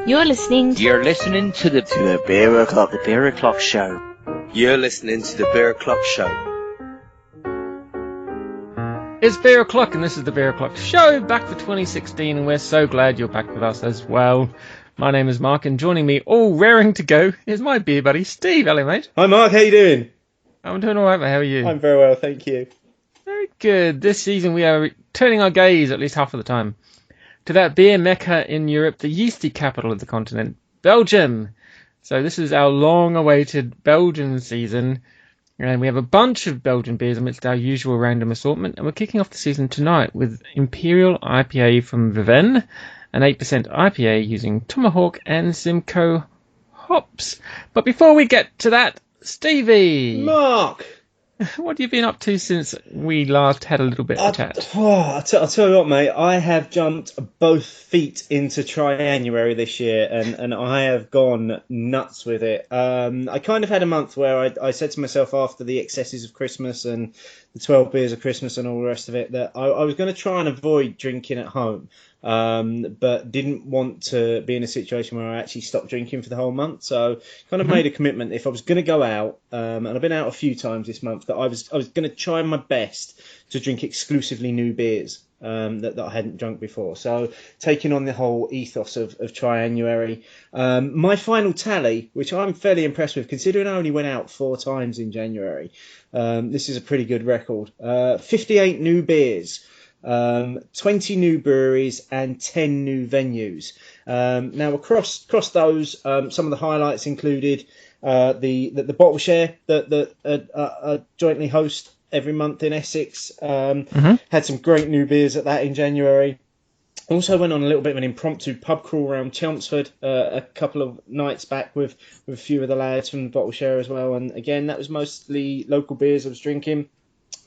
You're listening to the Beer O'Clock, the Beer O'Clock Show. You're listening to the Beer O'Clock Show. It's Beer O'Clock, and this is the Beer O'Clock Show, back for 2016, and we're so glad you're back with us as well. My name is Mark, and joining me, all raring to go, is my beer buddy, Steve. Hello, mate. Hi, Mark. How you doing? I'm doing all right, mate. How are you? I'm very well, thank you. Very good. This season, we are turning our gaze, at least half of the time, to that beer mecca in Europe, the yeasty capital of the continent, Belgium. So this is our long-awaited Belgian season, and we have a bunch of Belgian beers amidst our usual random assortment, and we're kicking off the season tonight with Imperial IPA from Viven, an 8% IPA using Tomahawk and Simcoe hops. But before we get to that, Stevie! Mark! What have you been up to since we last had a little bit of a chat? I'll tell you what, mate. I have jumped both feet into Triannuary this year, and I have gone nuts with it. I kind of had a month where I said to myself after the excesses of Christmas and the 12 beers of Christmas and all the rest of it that I was going to try and avoid drinking at home. But didn't want to be in a situation where I actually stopped drinking for the whole month. So kind of made a commitment if I was going to go out, and I've been out a few times this month, that I was going to try my best to drink exclusively new beers that I hadn't drunk before. So taking on the whole ethos of Triannuary. My final tally, which I'm fairly impressed with, considering I only went out 4 times in January, this is a pretty good record. 58 new beers. 20 new breweries and 10 new venues. Now across those, some of the highlights included the bottle share that jointly host every month in Essex. Had some great new beers at that in January. Also went on a little bit of an impromptu pub crawl around Chelmsford a couple of nights back with a few of the lads from the bottle share as well. And again, that was mostly local beers I was drinking.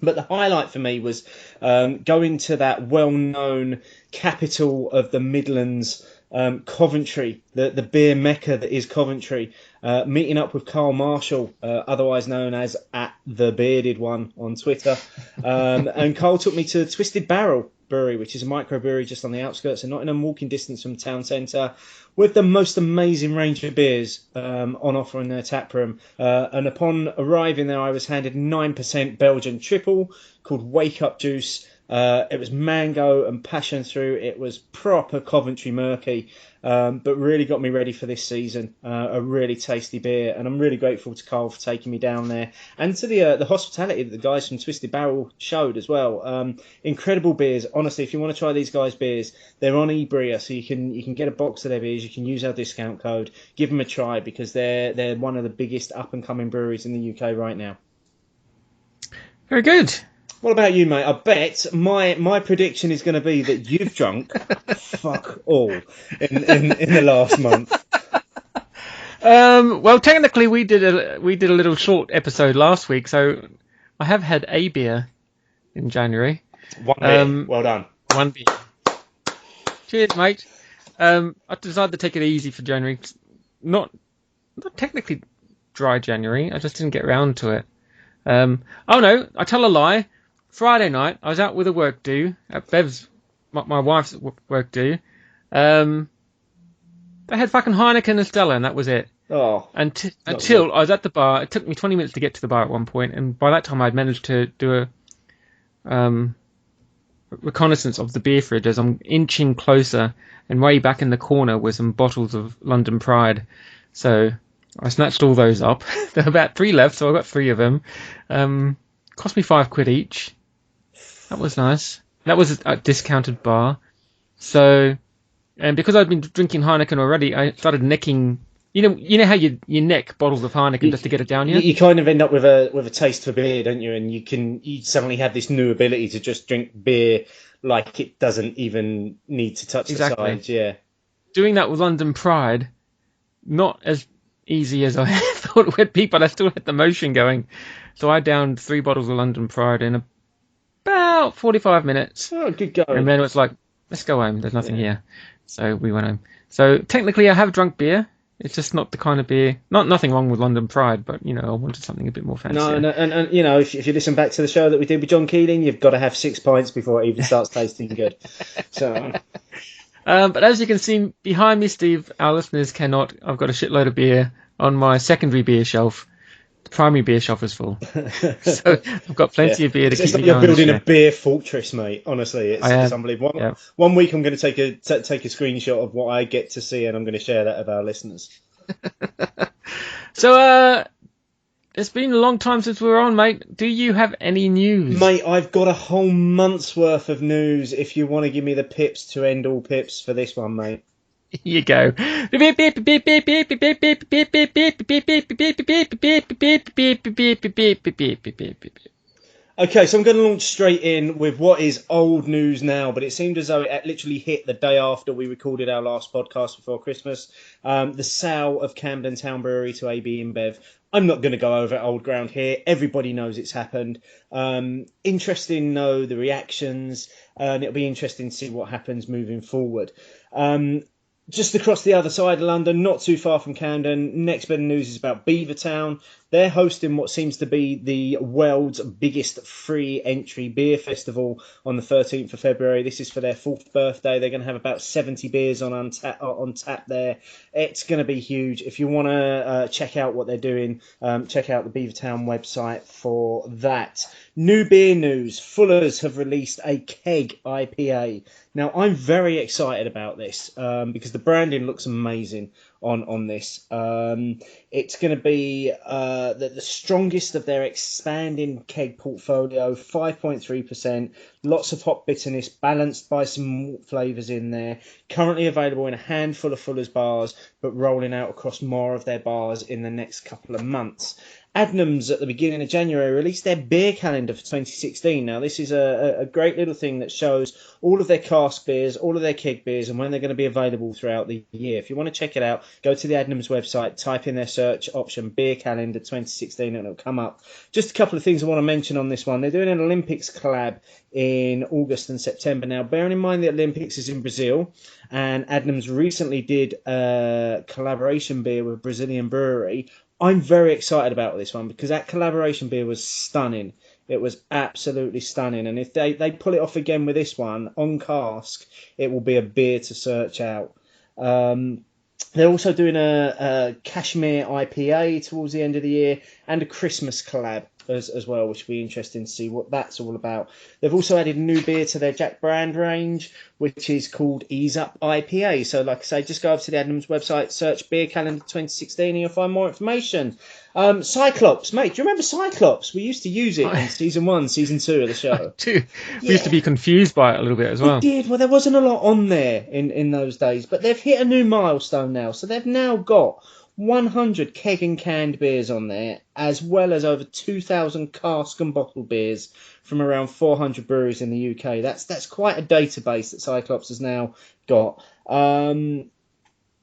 But the highlight for me was going to that well-known capital of the Midlands, Coventry, the beer mecca that is Coventry, meeting up with Carl Marshall, otherwise known as @TheBeardedOne on Twitter. And Carl took me to Twisted Barrel Brewery, which is a microbrewery just on the outskirts of Nottingham, walking distance from town centre, with the most amazing range of beers on offer in their tap room. And upon arriving there, I was handed 9% Belgian triple called Wake Up Juice. It was mango and passion through. It was proper Coventry murky, but really got me ready for this season. A really tasty beer, and I'm really grateful to Carl for taking me down there, and to the hospitality that the guys from Twisted Barrel showed as well. Incredible beers. Honestly, if you want to try these guys' beers, they're on eBrea, so you can get a box of their beers. You can use our discount code. Give them a try because they're one of the biggest up and coming breweries in the UK right now. Very good. What about you, mate? I bet my prediction is going to be that you've drunk fuck all in the last month. Well, technically, we did a little short episode last week, so I have had a beer in January. One beer. Well done. One beer. Cheers, mate. I decided to take it easy for January. Not technically dry January. I just didn't get around to it. Oh no, I tell a lie. Friday night, I was out with a work do at Bev's, my wife's work do. They had fucking Heineken and Stella, and that was it. Oh. Until I was at the bar. It took me 20 minutes to get to the bar at one point, and by that time I'd managed to do a reconnaissance of the beer fridge as I'm inching closer, and way back in the corner were some bottles of London Pride. So I snatched all those up. There were about 3 left, so I got 3 of them. Cost me £5 each. That was nice. That was a discounted bar. So, and because I'd been drinking Heineken already, I started necking. You know how you neck bottles of Heineken just to get it down here. You kind of end up with a taste for beer, don't you? And you suddenly have this new ability to just drink beer like it doesn't even need to touch the sides. Yeah. Doing that with London Pride, not as easy as I thought it would be, but I still had the motion going. So I downed 3 bottles of London Pride in about 45 minutes. Oh, good going. And then it was like, let's go home. There's nothing here. So we went home. So technically I have drunk beer. It's just not the kind of beer. Nothing wrong with London Pride, but, I wanted something a bit more fancy. No, and if you listen back to the show that we did with John Keeling, you've got to have 6 pints before it even starts tasting good. So But as you can see behind me, Steve, our listeners cannot. I've got a shitload of beer on my secondary beer shelf. The primary beer shelf is full. So I've got plenty of beer to keep It's me like you're going this building a year. beer fortress, mate. Honestly, I it's am. unbelievable. Yeah. One week I'm going to take a screenshot of what I get to see, and I'm going to share that with our listeners. So, it's been a long time since we were on, mate. Do you have any news? Mate, I've got a whole month's worth of news if you want to give me the pips to end all pips for this one, mate. Here you go. Okay, so I'm going to launch straight in with what is old news now, but it seemed as though it literally hit the day after we recorded our last podcast before Christmas. The sale of Camden Town Brewery to AB InBev. I'm not going to go over old ground here. Everybody knows it's happened. Interesting to know the reactions, and it'll be interesting to see what happens moving forward. Just across the other side of London, not too far from Camden, next bit of news is about Beavertown. They're hosting what seems to be the world's biggest free entry beer festival on the 13th of February. This is for their 4th birthday. They're going to have about 70 beers on tap there. It's going to be huge. If you want to check out what they're doing, check out the Beavertown website for that. New beer news. Fuller's have released a keg IPA. Now, I'm very excited about this because the branding looks amazing on this. It's going to be the strongest of their expanding keg portfolio, 5.3%, lots of hop bitterness, balanced by some malt flavours in there. Currently available in a handful of Fuller's bars, but rolling out across more of their bars in the next couple of months. Adnams at the beginning of January released their beer calendar for 2016. Now, this is a great little thing that shows all of their cask beers, all of their keg beers, and when they're going to be available throughout the year. If you want to check it out, go to the Adnams website, type in their search option, beer calendar 2016, and it'll come up. Just a couple of things I want to mention on this one. They're doing an Olympics collab in August and September. Now, bearing in mind the Olympics is in Brazil, and Adnams recently did a collaboration beer with Brazilian Brewery, I'm very excited about this one because that collaboration beer was stunning. It was absolutely stunning. And if they pull it off again with this one on cask, it will be a beer to search out. They're also doing a Cashmere IPA towards the end of the year and a Christmas collab as well, which will be interesting to see what that's all about. They've also added a new beer to their Jack brand range, which is called Ease Up IPA. So, like I say, just go over to the Adnams website, search Beer Calendar 2016, and you'll find more information. Cyclops, mate, do you remember Cyclops? We used to use it in season 1, season 2 of the show. We used to be confused by it a little bit as well. We did. Well, there wasn't a lot on there in those days, but they've hit a new milestone now. So they've now got 100 keg and canned beers on there, as well as over 2,000 cask and bottle beers from around 400 breweries in the UK. That's quite a database that Cyclops has now got.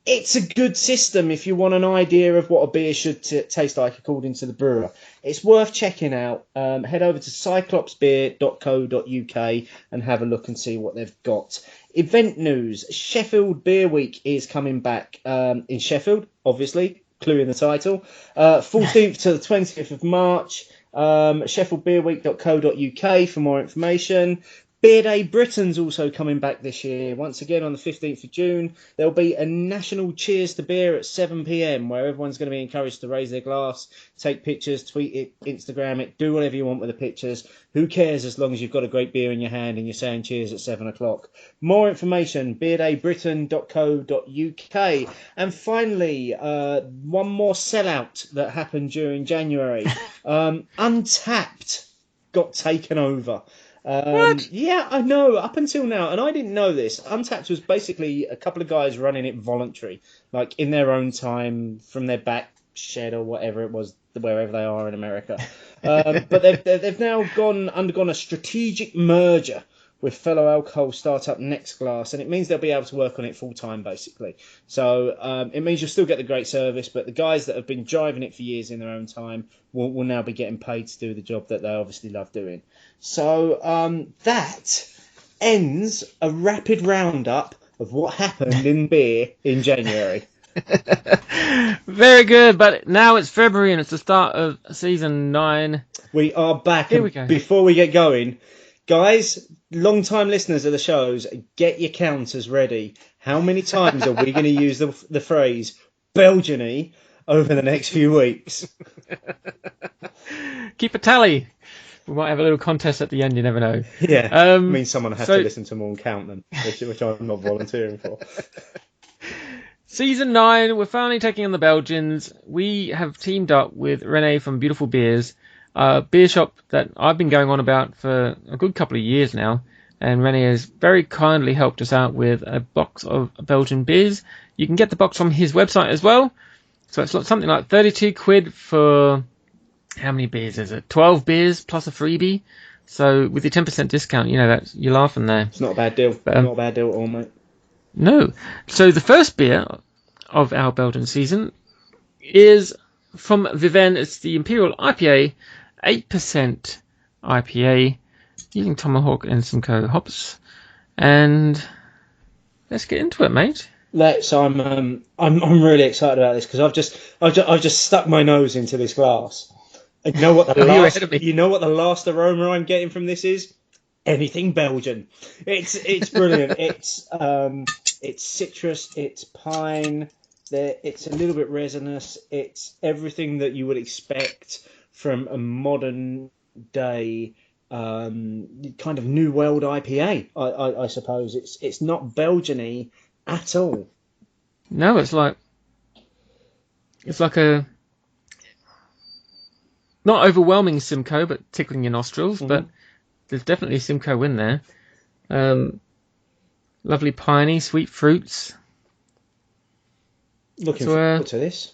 It's a good system if you want an idea of what a beer should taste like according to the brewer. It's worth checking out. Head over to cyclopsbeer.co.uk and have a look and see what they've got. Event news. Sheffield Beer Week is coming back in Sheffield, obviously, clue in the title. 14th to the 20th of March. sheffieldbeerweek.co.uk for more information. Beer Day Britain's also coming back this year. Once again, on the 15th of June, there'll be a national cheers to beer at 7 p.m, where everyone's going to be encouraged to raise their glass, take pictures, tweet it, Instagram it, do whatever you want with the pictures. Who cares as long as you've got a great beer in your hand and you're saying cheers at 7 o'clock. More information, beerdaybritain.co.uk. And finally, one more sellout that happened during January. Untapped got taken over. What? Yeah, I know. Up until now, and I didn't know this, Untapped was basically a couple of guys running it voluntary, like in their own time from their back shed or whatever it was, wherever they are in America. But they've now undergone a strategic merger with fellow alcohol startup Next Glass, and it means they'll be able to work on it full time, basically. So it means you'll still get the great service, but the guys that have been driving it for years in their own time will now be getting paid to do the job that they obviously love doing. So that ends a rapid roundup of what happened in beer in January. Very good, but now it's February and it's the start of season 9. We are back. Here we go. Before we get going, guys, long-time listeners of the shows, get your counters ready. How many times are we going to use the phrase Belgian-y over the next few weeks? Keep a tally. We might have a little contest at the end. You never know. Yeah, I mean, someone has to listen to them all and count them, which I'm not volunteering for. Season 9, we're finally taking on the Belgians. We have teamed up with Rene from Beautiful Beers, a beer shop that I've been going on about for a good couple of years now. And Rene has very kindly helped us out with a box of Belgian beers. You can get the box from his website as well. So it's something like 32 quid for, how many beers is it? 12 beers plus a freebie. So with your 10% discount, you're laughing there. It's not a bad deal. Not a bad deal at all, mate. No. So the first beer of our Belgian season is from Viven. It's the Imperial IPA, 8% IPA, using Tomahawk and Simcoe hops. And let's get into it, mate. I'm really excited about this because I've just stuck my nose into this glass. And you know what the last aroma I'm getting from this is? Anything Belgian. It's brilliant. It's citrus, it's pine, it's a little bit resinous. It's everything that you would expect from a modern day kind of new world IPA. I suppose it's not Belgian-y at all. No, it's like a not overwhelming Simcoe, but tickling your nostrils. Mm-hmm. But there's definitely Simcoe in there. Lovely piney, sweet fruits. Looking forward to this.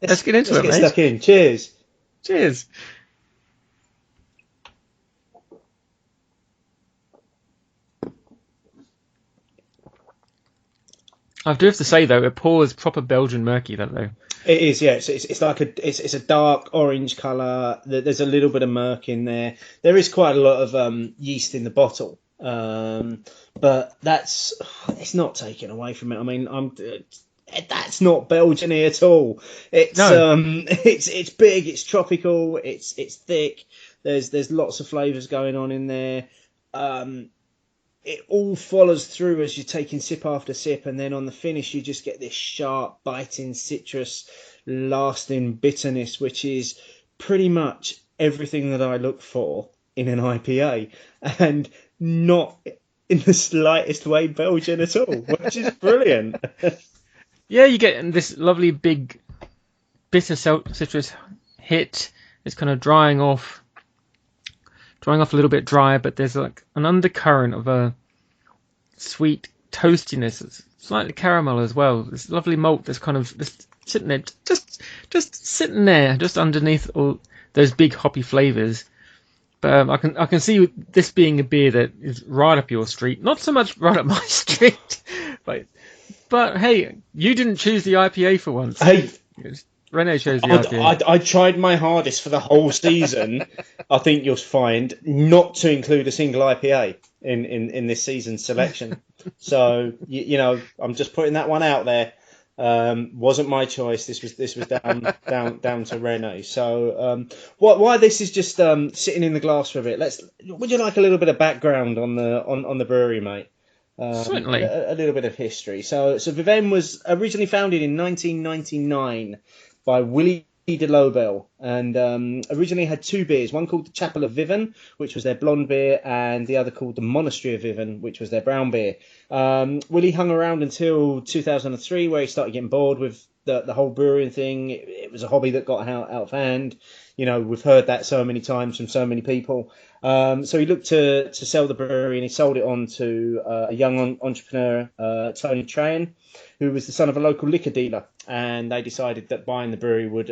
Let's get into it, mate. Let's get stuck in. Cheers. Cheers. I do have to say though, it pours proper Belgian murky. That though. It is, yeah. It's like it's a dark orange colour. There's a little bit of murk in there. There is quite a lot of yeast in the bottle, but it's not taken away from it. I mean, that's not Belgian-y at all. It's big. It's tropical. It's thick. There's lots of flavours going on in there. It all follows through as you're taking sip after sip, and then on the finish you just get this sharp, biting citrus, lasting bitterness, which is pretty much everything that I look for in an IPA, and not in the slightest way Belgian at all, which is brilliant. Yeah, you get this lovely big bitter citrus hit. It's kind of drying off a little bit dry, but there's like an undercurrent of a sweet toastiness. It's slightly caramel as well. This lovely malt that's kind of just sitting there, just sitting there, just underneath all those big hoppy flavours. But I can see this being a beer that is right up your street. Not so much right up my street, but hey, you didn't choose the IPA for once. Hey. Rene chose the IPA. I tried my hardest for the whole season. I think you'll find not to include a single IPA in this season's selection. So I'm just putting that one out there. Wasn't my choice. This was down to Rene. So why this is just sitting in the glass for a bit. Would you like a little bit of background on the brewery, mate? Certainly. A little bit of history. So Viven was originally founded in 1999 by Willie de Lobel, and originally had two beers, one called the Chapel of Viven, which was their blonde beer, and the other called the Monastery of Viven, which was their brown beer. Willie hung around until 2003, where he started getting bored with the whole brewing thing. It was a hobby that got out of hand. We've heard that so many times from so many people. So he looked to sell the brewery, and he sold it on to a young entrepreneur, Tony Trahan, who was the son of a local liquor dealer. And they decided that buying the brewery would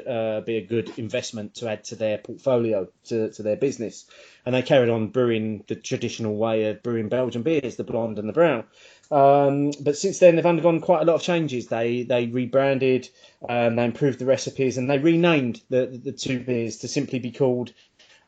be a good investment to add to their portfolio, to their business. And they carried on brewing the traditional way of brewing Belgian beers, the blonde and the brown. But since then, they've undergone quite a lot of changes. They rebranded, they improved the recipes, and they renamed the two beers to simply be called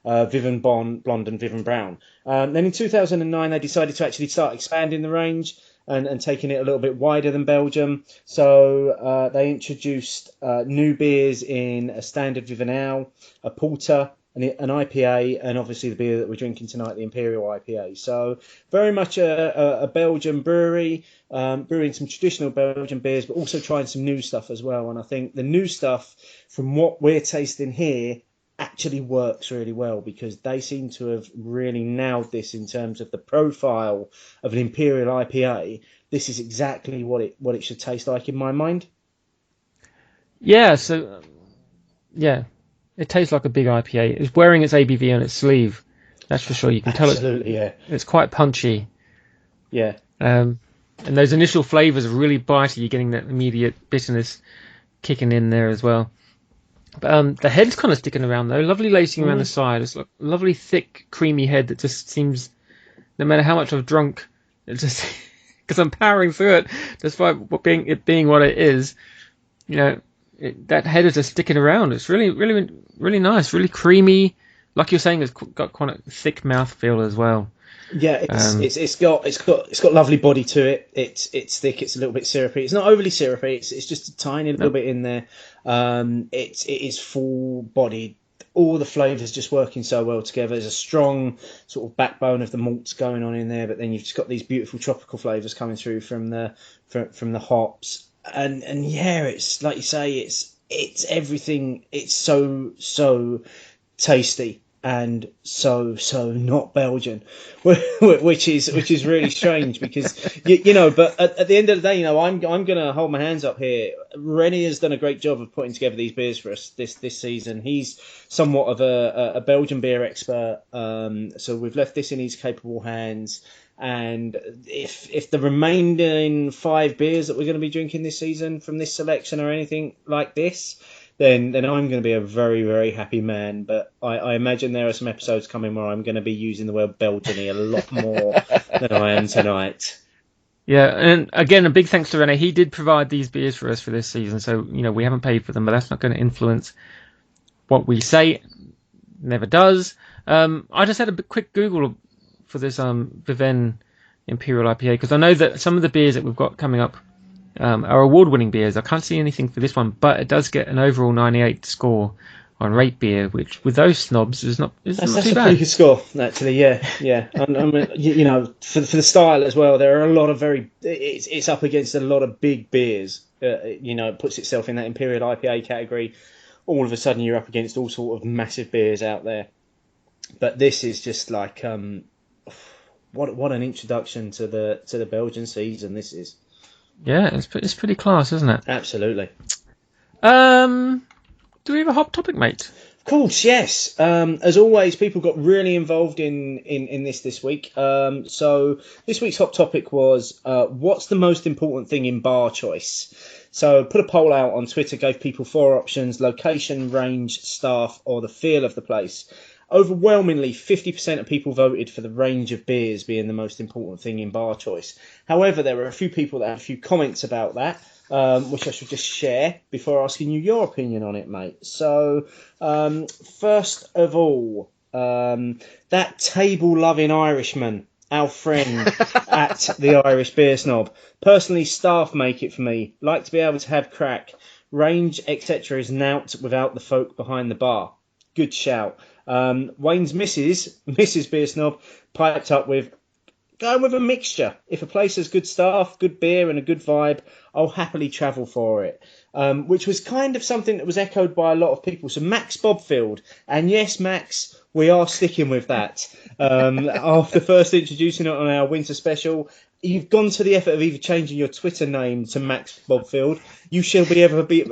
Viven Blonde and Viven Brown. Then in 2009, they decided to actually start expanding the range and taking it a little bit wider than Belgium. So they introduced new beers in a standard Viven Ale, a porter, an IPA, and obviously the beer that we're drinking tonight, the Imperial IPA. So very much a Belgian brewery, brewing some traditional Belgian beers, but also trying some new stuff as well. And I think the new stuff, from what we're tasting here, actually works really well, because they seem to have really nailed this in terms of the profile of an Imperial IPA. This is exactly what it should taste like in my mind. Yeah, so yeah, it tastes like a big IPA. It's wearing its ABV on its sleeve. That's for sure. You can tell Absolutely, yeah. It's quite punchy. Yeah. And those initial flavours are really bitey. You're getting that immediate bitterness kicking in there as well. But the head's kind of sticking around though. Lovely lacing around the side. It's like a lovely thick, creamy head that just seems, no matter how much I've drunk, it just because I'm powering through it, despite it being what it is, you know, that head is just sticking around. It's really, really, really nice, really creamy. Like you're saying, it's got quite a thick mouthfeel as well. Yeah, it's got lovely body to it. It's thick. It's a little bit syrupy. It's not overly syrupy. It's just a tiny little bit in there. It is full bodied. All the flavours just working so well together. There's a strong sort of backbone of the malts going on in there, but then you've just got these beautiful tropical flavours coming through from the hops. And yeah, it's like you say, it's everything. It's so tasty. And so not Belgian, which is really strange, because but at the end of the day, I'm gonna hold my hands up here. Rennie has done a great job of putting together these beers for us this season. He's somewhat of a Belgian beer expert, so we've left this in his capable hands. And if the remaining 5 beers that we're going to be drinking this season from this selection are anything like this, then I'm going to be a very, very happy man. But I imagine there are some episodes coming where I'm going to be using the word Belgian-y a lot more than I am tonight. Yeah, and again, a big thanks to Rene. He did provide these beers for us for this season, so we haven't paid for them, but that's not going to influence what we say. Never does. I just had a quick Google for this Viven Imperial IPA, because I know that some of the beers that we've got coming up are award-winning beers. I can't see anything for this one, but it does get an overall 98 score on Rate Beer, which with those snobs is not too bad. That's a pretty good score, actually. Yeah. For the style as well, there are a lot of it's up against a lot of big beers. It puts itself in that Imperial IPA category. All of a sudden, you're up against all sort of massive beers out there. But this is just like what an introduction to the Belgian season this is. Yeah, it's pretty class, isn't it? Absolutely. Do we have a hot topic, mate? Of course, yes. As always, people got really involved in this week. So this week's hot topic was what's the most important thing in bar choice? So put a poll out on Twitter, gave people 4 options: location, range, staff, or the feel of the place. Overwhelmingly, 50% of people voted for the range of beers being the most important thing in bar choice. However, there were a few people that had a few comments about that, which I should just share before asking you your opinion on it, mate. So, first of all, that table-loving Irishman, our friend at the Irish Beer Snob. Personally, staff make it for me. Like to be able to have crack. Range, etc. is nout without the folk behind the bar. Good shout. Wayne's Mrs. Beer Snob, piped up with going with a mixture. If a place has good staff, good beer, and a good vibe, I'll happily travel for it. Which was kind of something that was echoed by a lot of people. So Max Bobfield, and yes, Max, we are sticking with that. After first introducing it on our winter special, you've gone to the effort of either changing your Twitter name to Max Bobfield. You shall forever be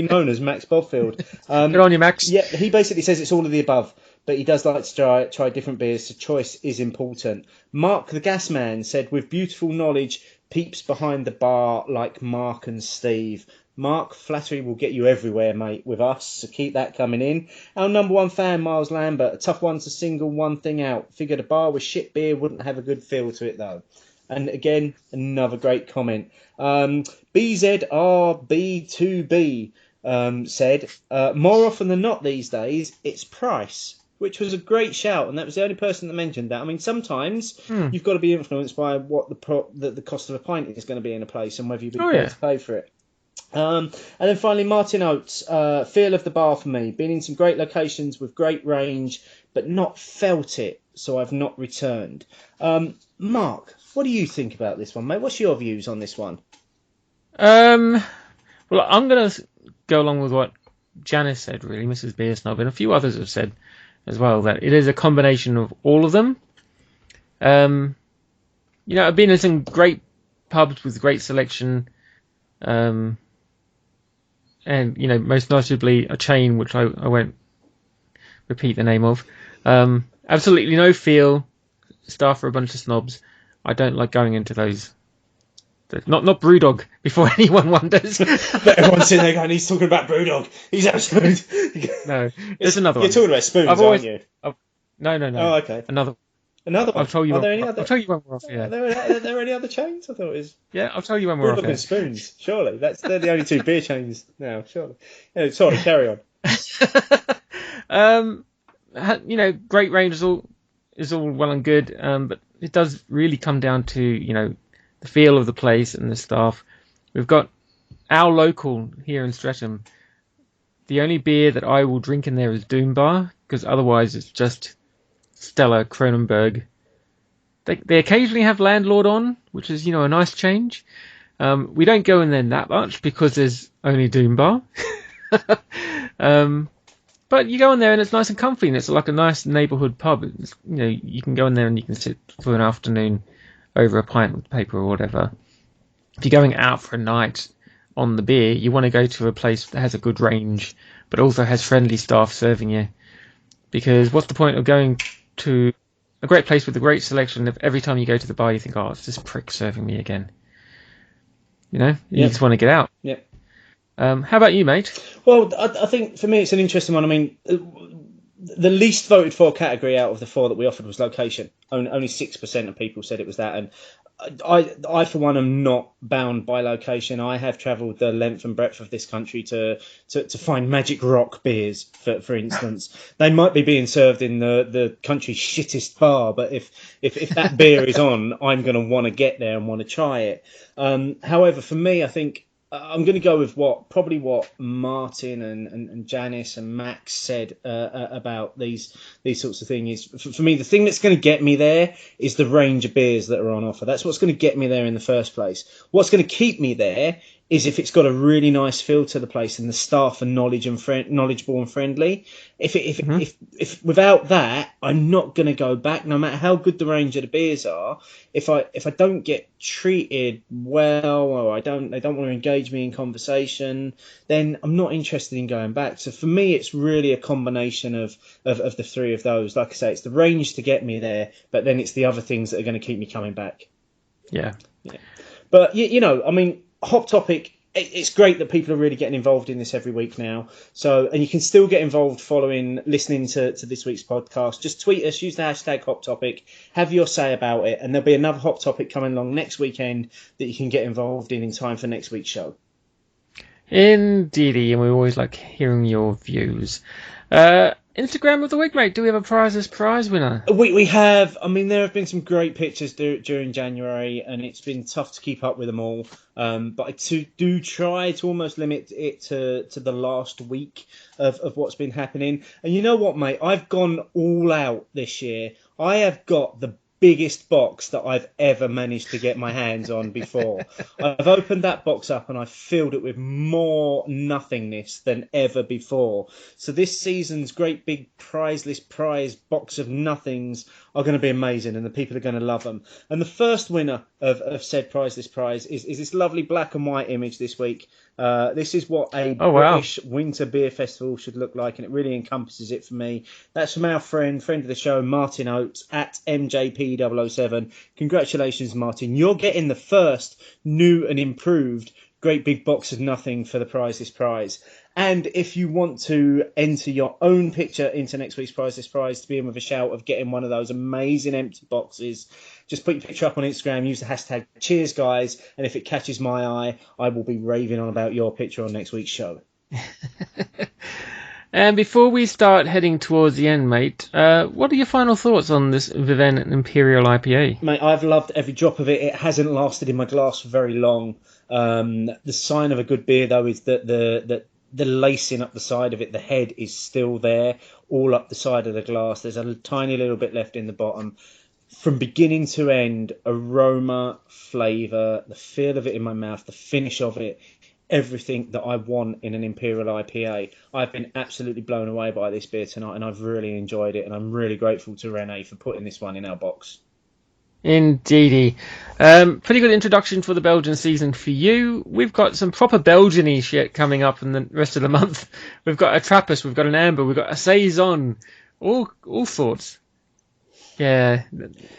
known as Max Bobfield. Good on you, Max. Yeah, he basically says it's all of the above, but he does like to try different beers, so choice is important. Mark the Gas Man said, with beautiful knowledge, peeps behind the bar like Mark and Steve. Mark, flattery will get you everywhere, mate, with us, so keep that coming in. Our number 1 fan, Miles Lambert, a tough one to single one thing out. Figured a bar with shit beer wouldn't have a good feel to it, though. And again, another great comment. BZRB2B said, more often than not these days, it's price, which was a great shout, and that was the only person that mentioned that. I mean, sometimes you've got to be influenced by what the cost of a pint is going to be in a place and whether you'd be prepared to pay for it. And then finally, Martin Oates, feel of the bar for me. Been in some great locations with great range, but not felt it, so I've not returned. Mark, what do you think about this one, mate? What's your views on this one? Well, I'm going to go along with what Janice said, really, Mrs. Beer Snob, and a few others have said as well, that it is a combination of all of them. I've been in some great pubs with great selection, and, most notably a chain, which I won't repeat the name of. Absolutely no feel, staff are a bunch of snobs. I don't like going into those. Not Brewdog, before anyone wonders. But everyone's sitting there going, he's talking about Brewdog. He's absolutely... No, it's another one. You're talking about spoons, aren't you? No. Oh, okay. Another one. I'll tell you. Are there any other? I'll tell you when we're off. Yeah. Are there any other chains? I thought it was. Yeah, I'll tell you when we're off. Brewdog and Spoons, surely. They're the only two beer chains now, surely. Sorry, carry on. Great range is all well and good, but it does really come down to the feel of the place and the staff. We've got our local here in Streatham. The only beer that I will drink in there is Doom Bar, because otherwise it's just Stella, Kronenberg. They occasionally have Landlord on, which is a nice change. We don't go in there that much because there's only Doom Bar. But you go in there and it's nice and comfy, and it's like a nice neighbourhood pub. You can go in there and you can sit for an afternoon over a pint with paper or whatever. If you're going out for a night on the beer, you want to go to a place that has a good range, but also has friendly staff serving you. Because what's the point of going to a great place with a great selection if every time you go to the bar you think, oh, it's this prick serving me again? You just want to get out. Yeah. How about you, mate? Well, I think for me it's an interesting one. I mean, the least voted for category out of the four that we offered was location. Only 6% of people said it was that, and I for one am not bound by location. I have travelled the length and breadth of this country to find Magic Rock beers, for instance. They might be being served in the country's shittest bar, but if that beer is on, I'm going to want to get there and want to try it. However, for me, I think I'm going to go with what Martin and Janice and Max said about these sorts of things. For me, the thing that's going to get me there is the range of beers that are on offer. That's what's going to get me there in the first place. What's going to keep me there is if it's got a really nice feel to the place and the staff are knowledgeable and friendly. If without that, I'm not going to go back, no matter how good the range of the beers are. If I don't get treated well, or they don't want to engage me in conversation, then I'm not interested in going back. So for me, it's really a combination of the three of those. Like I say, it's the range to get me there, but then it's the other things that are going to keep me coming back. Yeah. But I mean, Hot Topic, it's great that people are really getting involved in this every week now. And you can still get involved listening to this week's podcast. Just tweet us, use the hashtag Hot Topic, have your say about it, and there'll be another Hot Topic coming along next weekend that you can get involved in time for next week's show. Indeedy, and we always like hearing your views. Instagram of the week, mate. Do we have a prize winner? We have. I mean, there have been some great pictures during January, and it's been tough to keep up with them all. But I do try to almost limit it to the last week of what's been happening. And you know what, mate? I've gone all out this year. I have got the biggest box that I've ever managed to get my hands on before. I've opened that box up and I've filled it with more nothingness than ever before. So this season's great big prizeless prize box of nothings are going to be amazing, and the people are going to love them. And the first winner of said prizeless prize is this lovely black and white image this week. This is what a British winter beer festival should look like, and it really encompasses it for me. That's from our friend of the show, Martin Oates, at MJP007. Congratulations, Martin. You're getting the first new and improved great big box of nothing for the prizeless prize. And if you want to enter your own picture into next week's prizeless prize to be in with a shout of getting one of those amazing empty boxes, just put your picture up on Instagram, use the hashtag cheers guys, and if it catches my eye, I will be raving on about your picture on next week's show. And before we start heading towards the end, mate, what are your final thoughts on this Viven Imperial IPA? Mate, I've loved every drop of it. It hasn't lasted in my glass for very long. The sign of a good beer, though, is that the lacing up the side of it, the head is still there, all up the side of the glass. There's a tiny little bit left in the bottom. From beginning to end, aroma, flavour, the feel of it in my mouth, the finish of it, everything that I want in an Imperial IPA. I've been absolutely blown away by this beer tonight, and I've really enjoyed it, and I'm really grateful to Rene for putting this one in our box. Indeedy. Pretty good introduction for the Belgian season for you. We've got some proper Belgian-y shit coming up in the rest of the month. We've got a Trappist, we've got an Amber, we've got a Saison, all sorts. Yeah,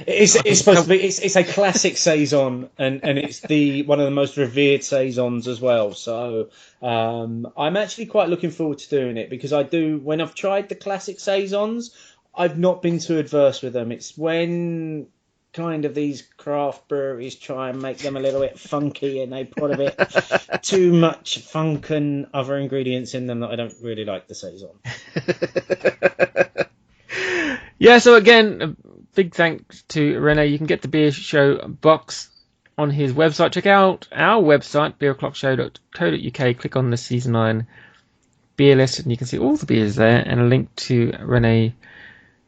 it's supposed to be. It's a classic saison, and it's one of the most revered saisons as well. So I'm actually quite looking forward to doing it, because when I've tried the classic saisons, I've not been too adverse with them. It's when kind of these craft breweries try and make them a little bit funky, and they put a bit too much funk and other ingredients in them that I don't really like the saison. Yeah, so again, a big thanks to Rene. You can get the Beer Show box on his website. Check out our website, beerclockshow.co.uk. Click on the Season 9 beer list, and you can see all the beers there, and a link to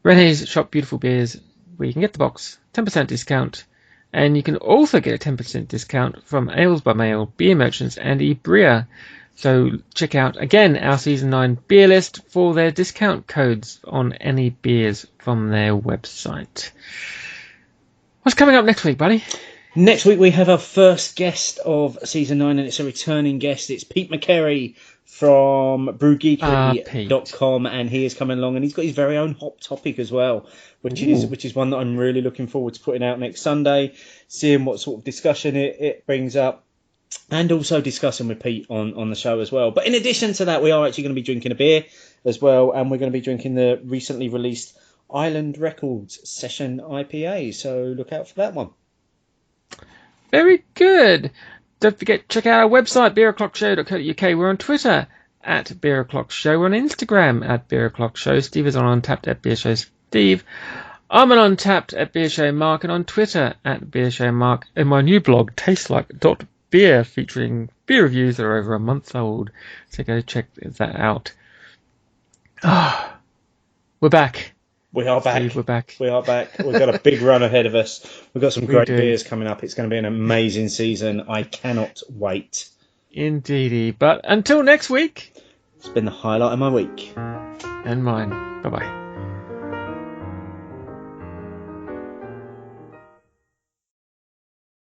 Rene's shop, Beautiful Beers, where you can get the box, 10% discount. And you can also get a 10% discount from Ales by Mail, Beer Merchants, and Ibria. So check out, again, our Season 9 beer list for their discount codes on any beers from their website. What's coming up next week, buddy? Next week we have our first guest of Season 9, and it's a returning guest. It's Pete McCary from brewgeekly.com, and he is coming along, and he's got his very own hop topic as well, which is one that I'm really looking forward to putting out next Sunday, seeing what sort of discussion it brings up, and also discussing with Pete on the show as well. But in addition to that, we are actually going to be drinking a beer as well, and we're going to be drinking the recently released Island Records Session IPA, so look out for that one. Very good. Don't forget, check out our website, beeroclockshow.co.uk. We're on Twitter at beeroclockshow. We're on Instagram at beeroclockshow. Steve is on Untapped at beershowsteve. I'm on Untapped at beershowmark, and on Twitter at beershowmark. And my new blog, tastelike.beer, featuring beer reviews that are over a month old. So go check that out. We're back. We are back. Steve, we're back. We are back. We've got a big run ahead of us. We've got some great beers coming up. It's going to be an amazing season. I cannot wait. Indeedy. But until next week, it's been the highlight of my week. And mine. Bye-bye.